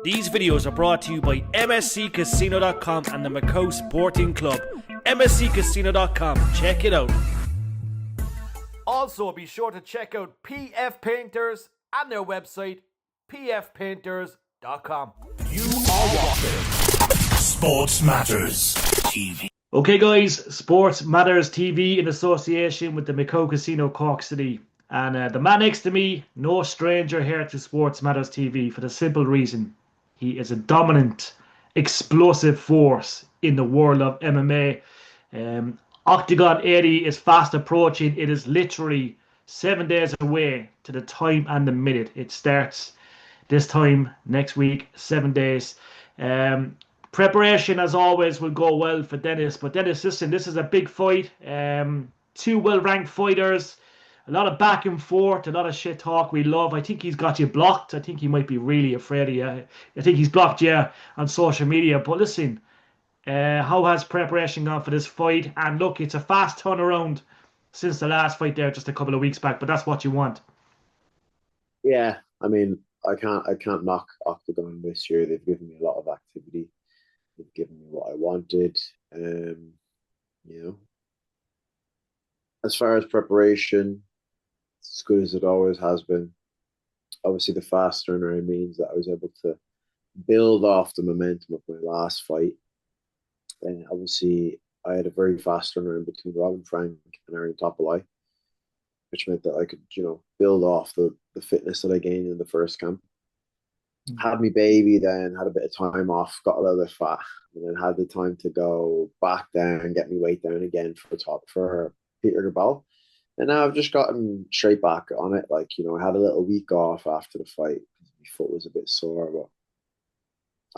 These videos are brought to you by MSCCasino.com and the Macau Sporting Club. MSCCasino.com, check it out. Also, be sure to check out PF Painters and their website, pfpainters.com. You are watching Sports Matters TV. Okay guys, Sports Matters TV in association with the Macau Casino Cork City. And the man next to me, no stranger here to Sports Matters TV for the simple reason he is a dominant, explosive force in the world of MMA. Oktagon 80 is fast approaching. It is literally 7 days away to the time and the minute. It starts this time next week, 7 days. Preparation, as always, will go well for Dennis. But Dennis, listen, this is a big fight. Two well-ranked fighters. A lot of back and forth, a lot of shit talk we love. I think he's got you blocked. I think he might be really afraid of you. I think he's blocked you on social media. But listen, how has preparation gone for this fight? And look, it's a fast turnaround since the last fight there just a couple of weeks back. But that's what you want. Yeah, I mean, I can't knock Octagon this year. They've given me a lot of activity. They've given me what I wanted. You know, as far as preparation, it's as good as it always has been. Obviously, the fast turnaround means that I was able to build off the momentum of my last fight. And obviously, I had a very fast turnaround between Robin Frank and Aaron Topolai, which meant that I could, build off the fitness that I gained in the first camp. Had me baby, then had a bit of time off, got a little bit fat, and then had the time to go back down and get me weight down again for Peter Gabal. And now I've just gotten straight back on it. Like, I had a little week off after the fight because my foot was a bit sore, but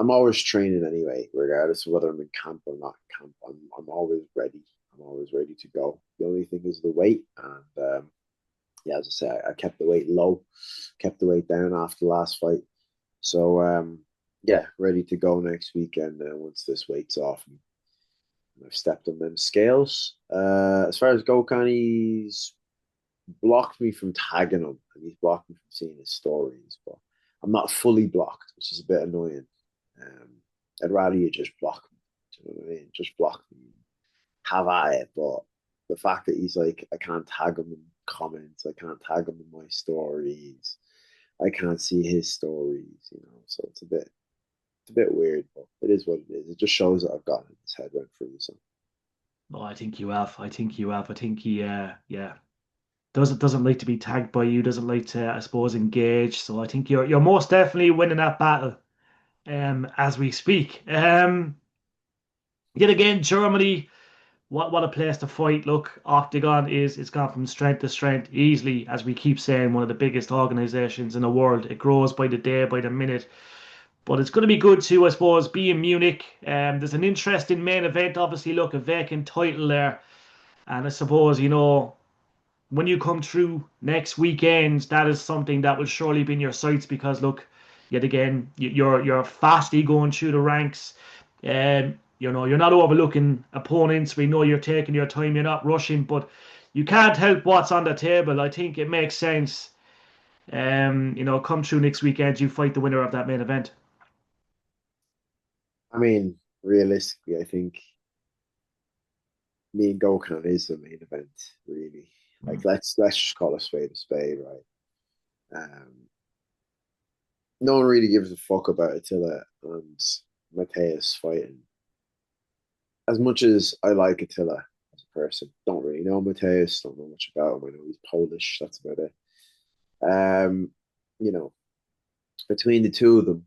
I'm always training anyway, regardless of whether I'm in camp or not in camp. I'm always ready. I'm always ready to go. The only thing is the weight. And yeah, as I say, I kept the weight low, kept the weight down after the last fight. So yeah, ready to go next weekend once this weight's off. And I've stepped on them scales. As far as Gokhan, he's blocked me from tagging him and he's blocked me from seeing his stories, but I'm not fully blocked, which is a bit annoying. I'd rather you just block me. Do you know what I mean? Just block me. Have at it. But the fact that he's like, I can't tag him in comments, I can't tag him in my stories, I can't see his stories, so it's a bit weird, but it is what it is. It just shows that I've gotten his head went through. So, no, I think you have. I think he, doesn't like to be tagged by you. Doesn't like to, I suppose, engage. So I think you're most definitely winning that battle, as we speak. Yet again, Germany. What a place to fight. Look, Octagon it's gone from strength to strength easily, as we keep saying, one of the biggest organizations in the world. It grows by the day, by the minute. But it's going to be good too, I suppose, be in Munich. There's an interesting main event, obviously. Look, a vacant title there. And I suppose, when you come through next weekend, that is something that will surely be in your sights because, look, yet again, you're fastly going through the ranks. You're not overlooking opponents. We know you're taking your time. You're not rushing, but you can't help what's on the table. I think it makes sense. Come through next weekend, you fight the winner of that main event. I mean, realistically, I think me and Gokhan is the main event, really. Like, let's just call a spade, right? No one really gives a fuck about Attila and Matthias fighting. As much as I like Attila as a person, don't really know Matthias, don't know much about him. I know he's Polish, that's about it. Between the two of them,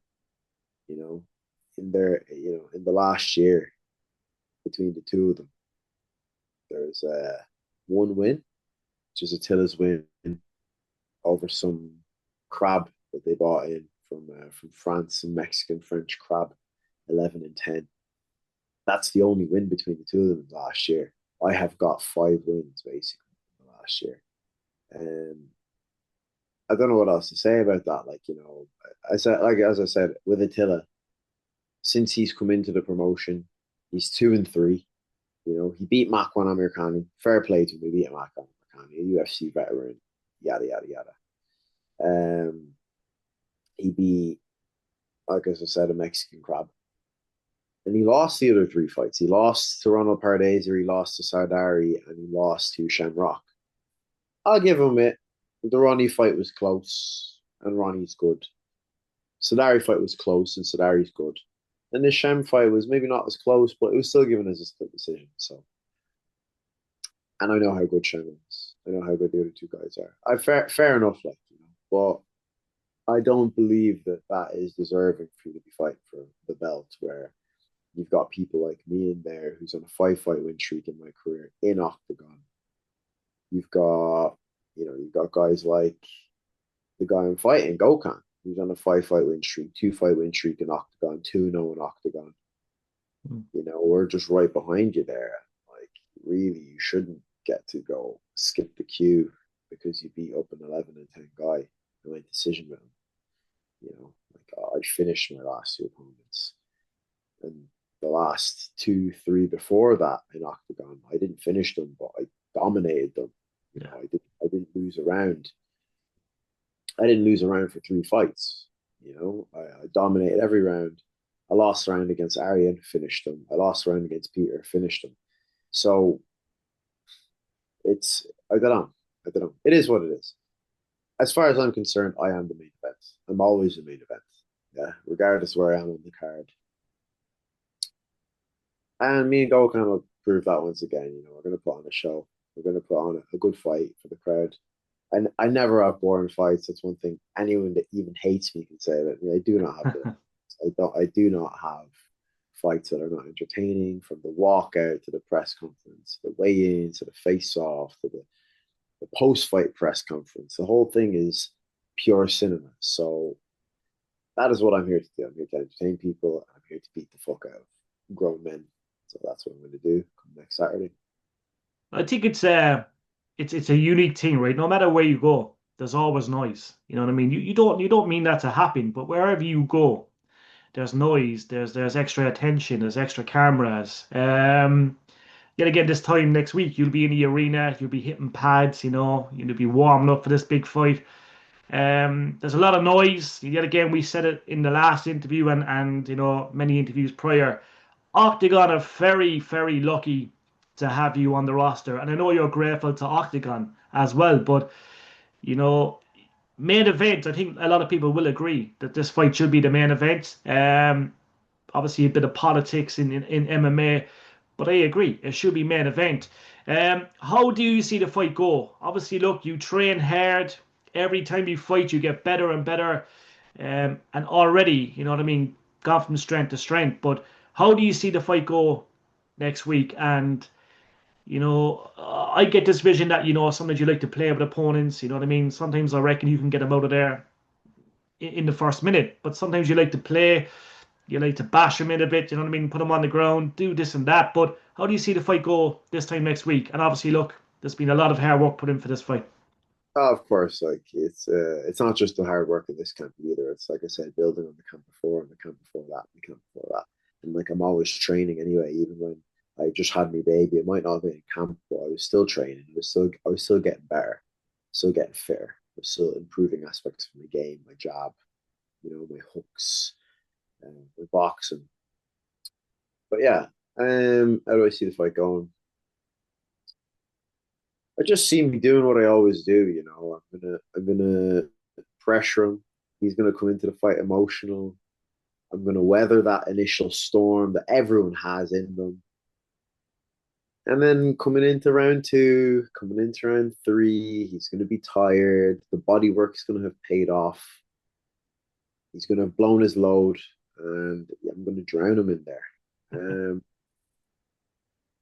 in the last year, between the two of them, there's one win, which is Attila's win over some crab that they bought in from France, some Mexican French crab, 11-10. That's the only win between the two of them last year. I have got 5 wins basically in the last year. I don't know what else to say about that. As I said, with Attila, since he's come into the promotion, he's 2-3. He beat Makwan Amirkhani. Fair play to him. He beat Makwan Amirkhani, a UFC veteran. Yada yada yada. he beat, like as I said, a Mexican crab. And he lost the other three fights. He lost to Ronald Pardezer, he lost to Sardari, and he lost to Shamrock. I'll give him it. The Ronnie fight was close, and Ronnie's good. Sardari fight was close, and Sardari's good. And the Sham fight was maybe not as close, but it was still given as a split decision. So, and I know how good Sham is. I know how good the other two guys are. Fair enough, like, but I don't believe that that is deserving for you to be fighting for the belt, where you've got people like me in there who's on a 5-fight win streak in my career in Octagon. You've got guys like the guy I'm fighting, Gokhan, who's on a 5-fight win streak, 2-fight win streak in Octagon, 2-0 in Octagon. We're just right behind you there. Like, really, you shouldn't get to go skip the queue because you beat up an 11-10 guy and made decision with him. I finished my last two opponents, and the last 2-3 before that in Octagon, I didn't finish them, but I dominated them. I didn't lose a round. I didn't lose a round for 3 fights. I dominated every round. I lost a round against Aryan, finished them. I lost a round against Peter, finished them. So I don't know. It is what it is. As far as I'm concerned, I am the main event. I'm always the main event. Yeah, regardless where I am on the card. And me and Gokhan will prove that once again. We're going to put on a show. We're going to put on a good fight for the crowd. And I never have boring fights. That's one thing anyone that even hates me can say that. I do not have that. I do not have fights that are not entertaining, from the walkout to the press conference, the weigh-in to the face-off to the post-fight press conference. The whole thing is pure cinema. So that is what I'm here to do. I'm here to entertain people. I'm here to beat the fuck out of grown men. So that's what I'm going to do come next Saturday. I think it's a unique thing, right? No matter where you go, there's always noise. You know what I mean? You don't mean that to happen, but wherever you go, there's noise, there's extra attention, there's extra cameras. Yet again, this time next week, you'll be in the arena, you'll be hitting pads, you'll be warming up for this big fight. There's a lot of noise. Yet again, we said it in the last interview and many interviews prior. Octagon are very, very lucky to have you on the roster, and I know you're grateful to Octagon as well. But main event, I think a lot of people will agree that this fight should be the main event. Obviously a bit of politics in MMA, but I agree it should be main event. How do you see the fight go? Obviously, look, you train hard. Every time you fight, you get better and better, and already, gone from strength to strength. But how do you see the fight go next week? And I get this vision that sometimes you like to play with opponents. Sometimes I reckon you can get them out of there in the first minute, but sometimes you like to play. You like to bash them in a bit. Put them on the ground, do this and that. But how do you see the fight go this time next week? And obviously, look, there's been a lot of hard work put in for this fight. Of course, like it's not just the hard work in this camp either. It's like I said, building on the camp before and the camp before that, and the camp before that. And like I'm always training anyway, even when I just had my baby. It might not have been in camp, but I was still training. I was still getting better, still getting fitter. I was still improving aspects of my game, my jab, my hooks, my boxing. But yeah, how do I see the fight going? I just see me doing what I always do. I'm gonna pressure him. He's gonna come into the fight emotional. I'm gonna weather that initial storm that everyone has in them. And then coming into round 2, coming into round 3, he's gonna be tired. The body work's gonna have paid off. He's gonna have blown his load, and I'm gonna drown him in there.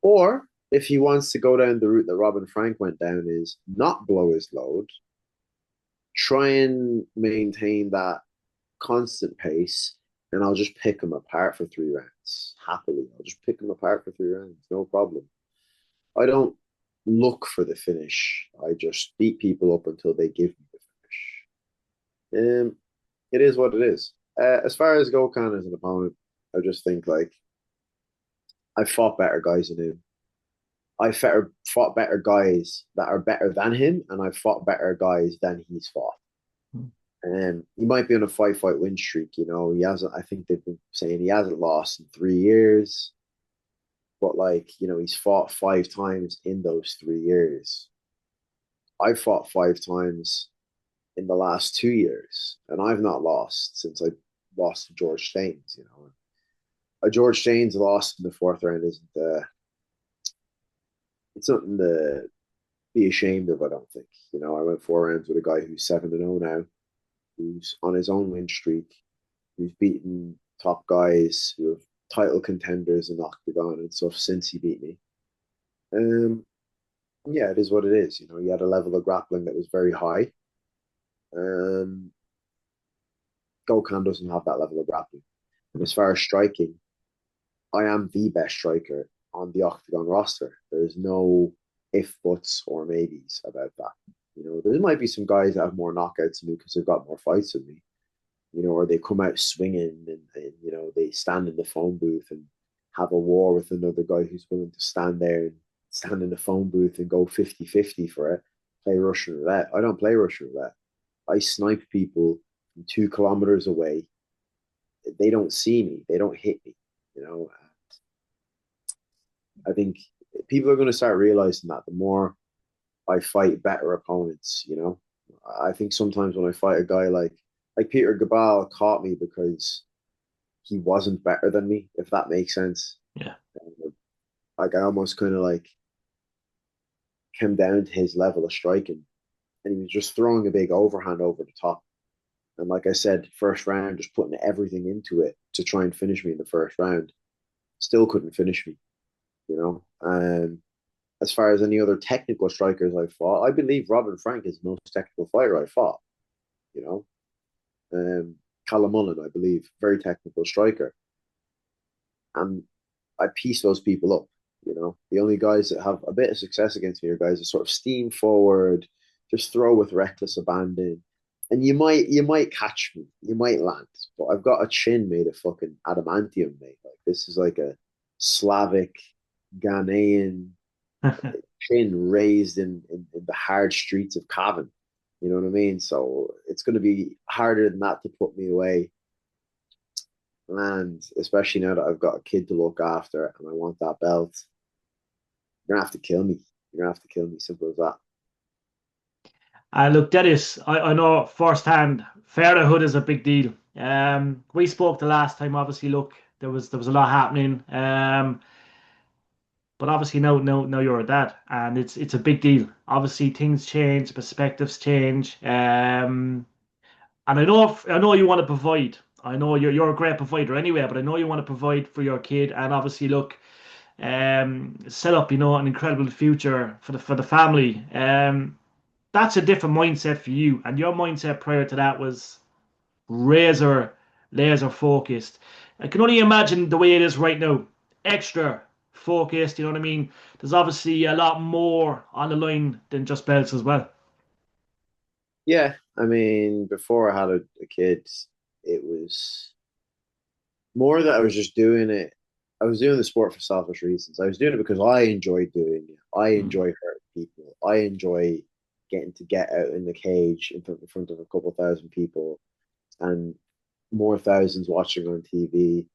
Or if he wants to go down the route that Robin Frank went down, is not blow his load, try and maintain that constant pace, and I'll just pick him apart for 3 rounds. Happily, I'll just pick him apart for 3 rounds, no problem. I don't look for the finish. I just beat people up until they give me the finish. It is what it is. As far as Gokhan as an opponent, I just think like I fought better guys than him. I fought better guys that are better than him, and I fought better guys than he's fought. He might be on a fight win streak. He hasn't. I think they've been saying he hasn't lost in 3 years, but like he's fought 5 times in those 3 years. I've fought 5 times in the last 2 years, and I've not lost since I lost to George Staines. A George Staines loss in the fourth round isn't it's something to be ashamed of. I don't think. I went 4 rounds with a guy who's 7-0 now, who's on his own win streak, who's beaten top guys who have title contenders in Octagon and stuff since he beat me. Yeah, it is what it is. He had a level of grappling that was very high. Gokhan doesn't have that level of grappling. And as far as striking, I am the best striker on the Octagon roster. There's no if, buts, or maybes about that. There might be some guys that have more knockouts than me because they've got more fights than me. Or they come out swinging and they stand in the phone booth and have a war with another guy who's willing to stand there and stand in the phone booth and go 50-50 for it, play Russian roulette. I don't play Russian roulette. I snipe people from 2 kilometers away. They don't see me. They don't hit me. I think people are going to start realizing that the more I fight better opponents. I think sometimes when I fight a guy like 𝗜𝗥𝗜𝗓𝗛 caught me because he wasn't better than me, if that makes sense. Yeah. Like I almost kind of like came down to his level of striking, and he was just throwing a big overhand over the top. And like I said, first round, just putting everything into it to try and finish me in the first round. Still couldn't finish me, As far as any other technical strikers I fought, I believe Robin Frank is the most technical fighter I fought. Callum Mullen, I believe, very technical striker. And I piece those people up. The only guys that have a bit of success against me are guys that sort of steam forward, just throw with reckless abandon. And you might catch me, you might land, but I've got a chin made of fucking adamantium, mate. Like this is like a Slavic, Ghanaian chin raised in the hard streets of Cavan. You know what I mean? So it's going to be harder than that to put me away. And especially now that I've got a kid to look after and I want that belt, you're going to have to kill me. You're going to have to kill me. Simple as that. Look, Dennis, I know firsthand, fatherhood is a big deal. We spoke the last time. Obviously, look, there was a lot happening. But obviously now you're a dad, and it's a big deal. Obviously, things change, perspectives change. And I know you want to provide. I know you're a great provider anyway, but I know you want to provide for your kid, and obviously, look, set up an incredible future for the family. That's a different mindset for you, and your mindset prior to that was razor laser focused. I can only imagine the way it is right now, extra focused. You know what I mean? There's obviously a lot more on the line than just belts as well. Yeah, I mean, before I had a kid, it was more that I was just doing it. I was doing the sport for selfish reasons. I was doing it because I enjoyed doing it. I enjoy hurting people. I enjoy getting to get out in the cage in front of a couple thousand people and more thousands watching on TV,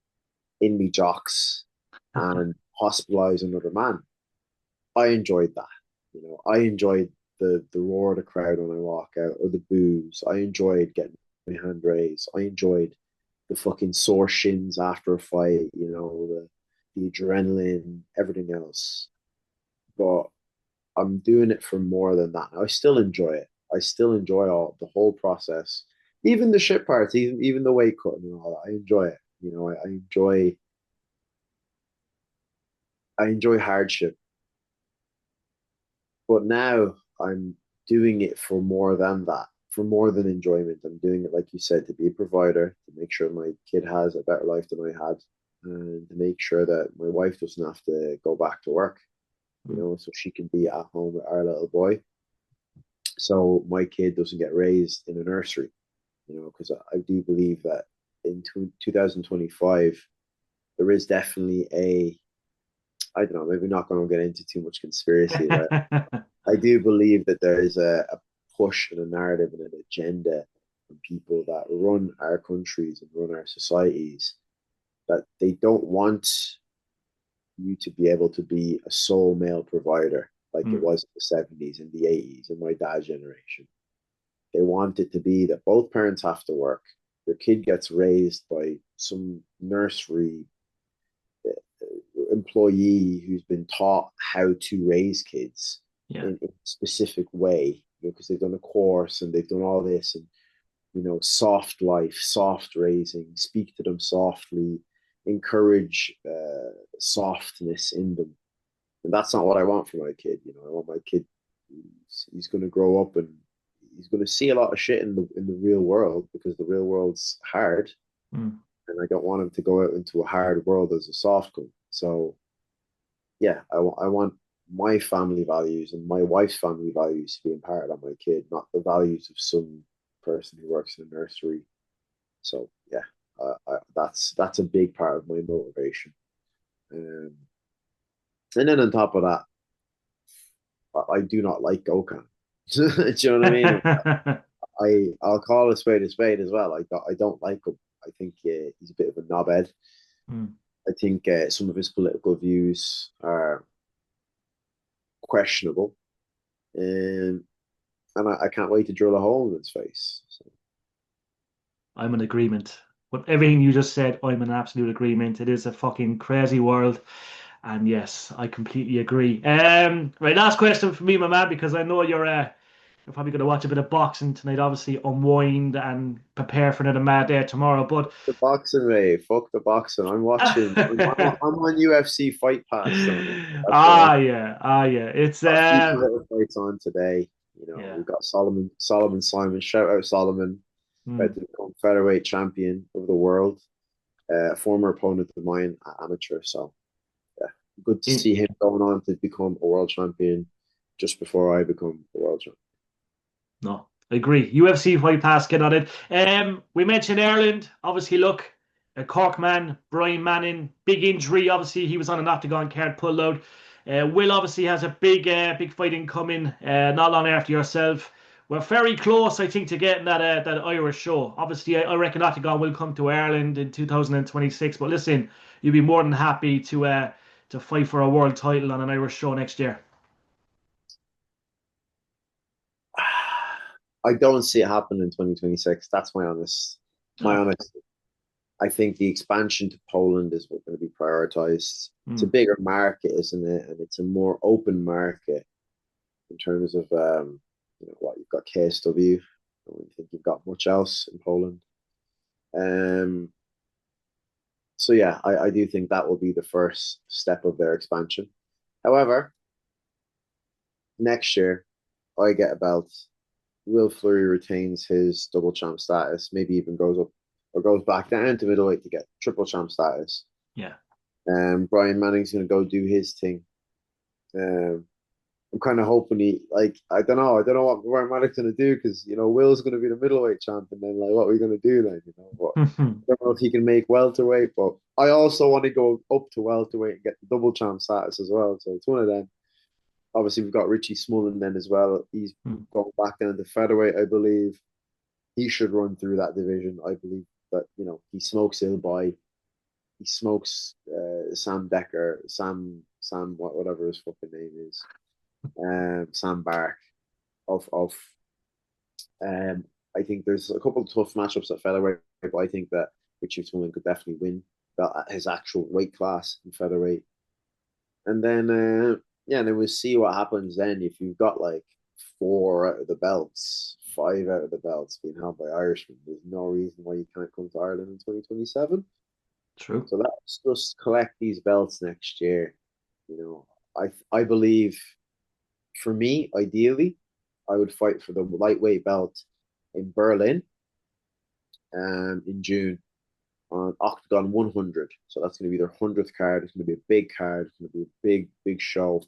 in me jocks, and hospitalize another man. I enjoyed that. I enjoyed the roar of the crowd when I walk out, or the boos. I enjoyed getting my hand raised. I enjoyed the fucking sore shins after a fight, the adrenaline, everything else. But I'm doing it for more than that. I still enjoy it. I still enjoy the whole process, even the shit parts, even the weight cutting and all that. I enjoy it. I enjoy hardship. But now I'm doing it for more than that, for more than enjoyment. I'm doing it, like you said, to be a provider, to make sure my kid has a better life than I had, and to make sure that my wife doesn't have to go back to work, so she can be at home with our little boy. So my kid doesn't get raised in a nursery, because I do believe that in 2025, there is definitely I don't know, maybe not going to get into too much conspiracy, but I do believe that there is a push and a narrative and an agenda from people that run our countries and run our societies, that they don't want you to be able to be a sole male provider like it was in the 70s and the 80s in my dad's generation. They want it to be that both parents have to work. Your kid gets raised by some nursery employee who's been taught how to raise kids in a specific way, because they've done a course and they've done all this, and soft life, soft raising, speak to them softly, encourage softness in them. And that's not what I want for my kid. I want my kid, he's going to grow up and he's going to see a lot of shit in the real world, because the real world's hard. And I don't want him to go out into a hard world as a soft gun. So yeah, I want my family values and my wife's family values to be imparted on my kid, not the values of some person who works in a nursery. So yeah, that's a big part of my motivation. And then on top of that, I do not like Gokhan. Do you know what I mean? I'll call a spade as well. I don't like him. I think he's a bit of a knobhead. I think some of his political views are questionable, and I can't wait to drill a hole in his face. So. I'm in agreement with everything you just said. I'm in absolute agreement. It is a fucking crazy world. And yes, I completely agree. Right, last question for me, my man, because I know you're probably going to watch a bit of boxing tonight, obviously unwind and prepare for another mad day tomorrow. But the boxing, Ray, fuck the boxing. I'm watching. I'm on UFC Fight Pass. Yeah. It's title fights on today. We've got Solomon Simon. Shout out Solomon, about to become featherweight champion of the world. Former opponent of mine, amateur. So yeah, good to see him going on to become a world champion just before I become a world champion. No, I agree. UFC Fight Pass, get on it. We mentioned Ireland. Obviously, look, a Cork man, Brian Manning, big injury. Obviously, he was on an Octagon card pull-out. Will obviously has a big fight incoming not long after yourself. We're very close, I think, to getting that Irish show. Obviously, I reckon Octagon will come to Ireland in 2026. But listen, you'll be more than happy to fight for a world title on an Irish show next year. I don't see it happen in 2026. That's my honest. I think the expansion to Poland is what's going to be prioritized. It's a bigger market, isn't it? And it's a more open market in terms of what you've got KSW. I don't think you've got much else in Poland. So yeah, I do think that will be the first step of their expansion. However, next year I get a belt. Will Fleury retains his double champ status, maybe even goes up or goes back down to middleweight to get triple champ status. Yeah. Brian Manning's going to go do his thing. I'm kind of hoping I don't know what Brian Manning's going to do, because Will's going to be the middleweight champ, and then what are we going to do then? I don't know if he can make welterweight, but I also want to go up to welterweight and get the double champ status as well. So it's one of them. Obviously, we've got Richie Smullen then as well. He's going back down to featherweight, I believe. He should run through that division. I believe that, he smokes Ilbai. He smokes Sam Decker, Sam, whatever his fucking name is. Sam Bark. I think there's a couple of tough matchups at featherweight, but I think that Richie Smullen could definitely win his actual weight class in featherweight. And then, and then we'll see what happens then. If you've got 4 out of the belts, 5 out of the belts being held by Irishmen, there's no reason why you can't come to Ireland in 2027. True. So let's just collect these belts next year. I believe, for me, ideally, I would fight for the lightweight belt in Berlin in June on Octagon 100. So that's going to be their 100th card. It's going to be a big card. It's going to be a big show.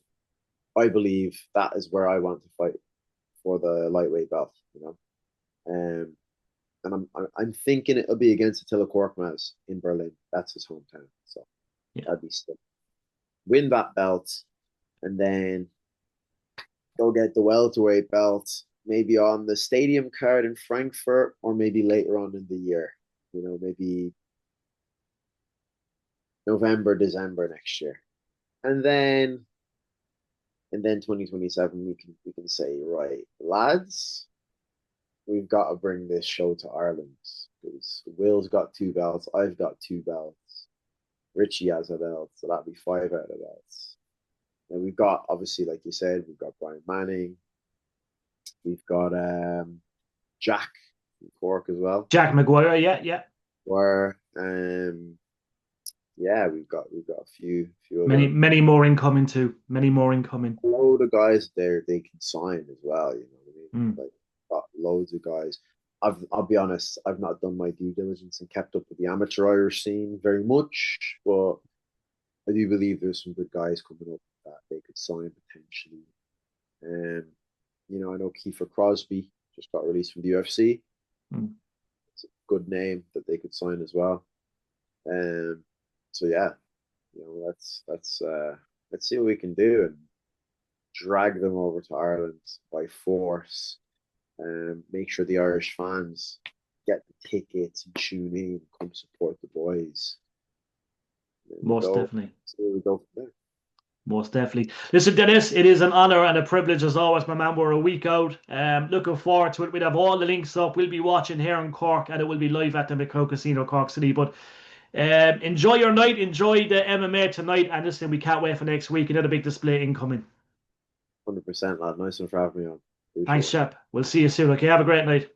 I believe that is where I want to fight for the lightweight belt, and I'm thinking it'll be against Attila Korkmaz in Berlin. That's his hometown. So that'd be sick. Win that belt, and then go get the welterweight belt maybe on the stadium card in Frankfurt, or maybe later on in the year. Maybe November, December next year, and then 2027 we can say, right, lads, we've got to bring this show to Ireland, because Will's got 2 belts, I've got 2 belts, Richie has a belt, so that'd be 5 out of belts. And we've got, obviously, like you said, we've got Brian Manning, we've got Jack from Cork as well. Jack Maguire, yeah. Where yeah, we've got a few many more incoming too. Many more incoming. A load of guys there they can sign as well. You know what I mean? Like, got loads of guys. I'll be honest, I've not done my due diligence and kept up with the amateur Irish scene very much, but I do believe there's some good guys coming up that they could sign potentially. I know Kiefer Crosby just got released from the UFC. It's a good name that they could sign as well. So yeah, let's see what we can do and drag them over to Ireland by force, and make sure the Irish fans get the tickets and tune in and come support the boys. Most definitely. So we go from there. Most definitely. Listen, Dennis, it is an honour and a privilege as always, my man. We're a week out. Looking forward to it. We'll have all the links up. We'll be watching here in Cork, and it will be live at the Macau Casino, Cork City. But enjoy your night. Enjoy the MMA tonight. And listen, we can't wait for next week. Another big display incoming. 100%, lad. Nice one for having me on. Thanks, chap. We'll see you soon. Okay, have a great night.